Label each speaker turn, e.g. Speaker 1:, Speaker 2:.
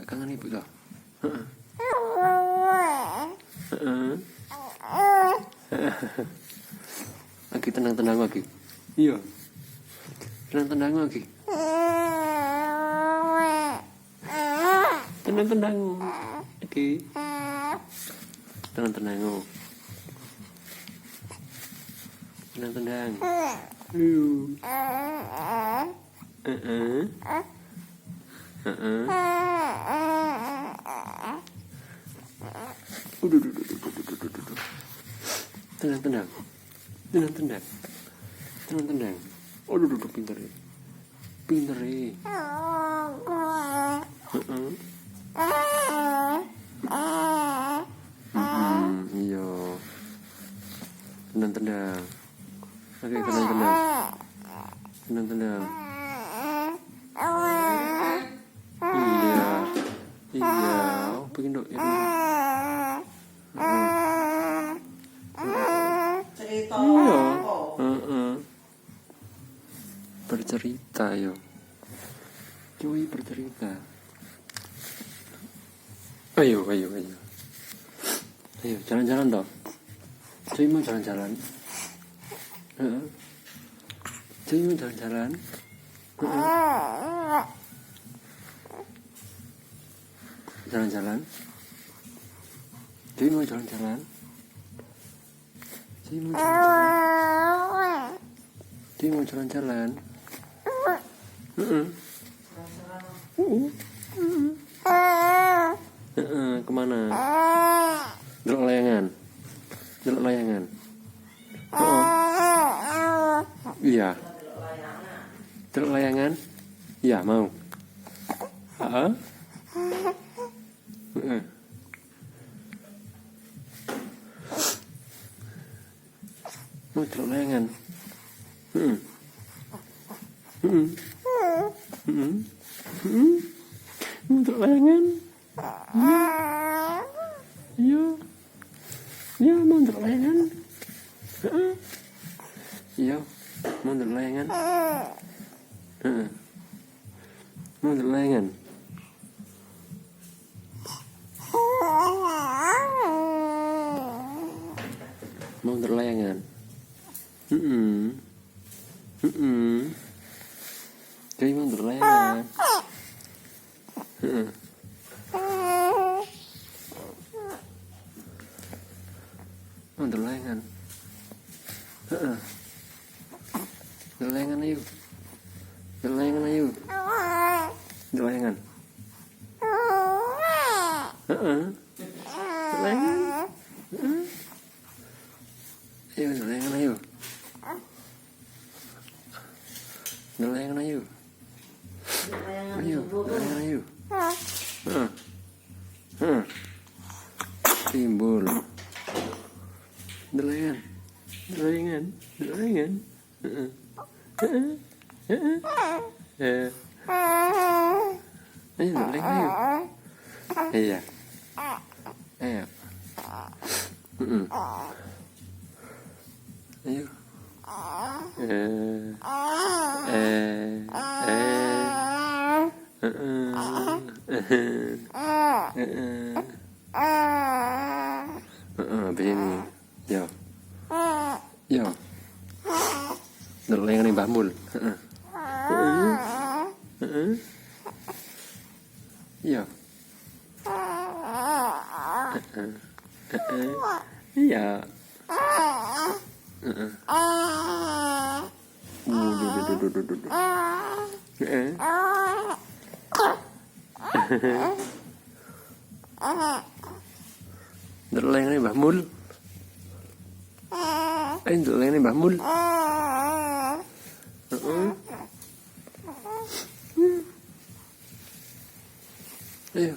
Speaker 1: Pegangan ibu loh. Lagi tenang-tenang lagi. Iya. Tenang-tenang lagi. Tenang-tenang. Oke. Tenang-tenang. Tenang-tenang. Tenang-tenang. Tenang-tenang. Tenang-tenang. Oh, duduk pintar ya. Pintar ya. Iya. Tenang-tenang. Oke, tenang-tenang. Tenang-tenang. Iya. Iya. Oh, bikin dok. Ya,
Speaker 2: cerita.
Speaker 1: iya. Bercerita yo. Cuy bercerita. Ayo. Ayo jalan-jalan toh. Cuy mau jalan-jalan. Cuy mau jalan-jalan. Jalan-jalan. Cuy mau jalan-jalan. Cuy mau jalan-jalan. Cuy mau jalan-jalan. Kemana? Delok layangan. Delok layangan. Iya. Delok layangan. Iya mau. Mau delok layangan. Mau delok layangan. Iya. Iya mau delok layangan. Iya mau delok layangan. Mau delok layangan. Mau delok layangan. Jadi mau delok layangan. Mau delok layangan. Delok layangan ayo. Delok layangan ayo. Delok layangan. Delok layangan. Ayo delok layangan ayo. Delok layangan ayo. Ayo, delok layangan ayo. Timbul. Delok layangan. Delok layangan. Delok layangan. Ayo delok layangan ayo. Iya. Ayo. Ayo. Begini. Yo. Yo. Delok layangan Mbah Mul. Yo. Iya. Delok layangan Mbah Mul. Ayo delok layangan Mbah Mul. Ayo.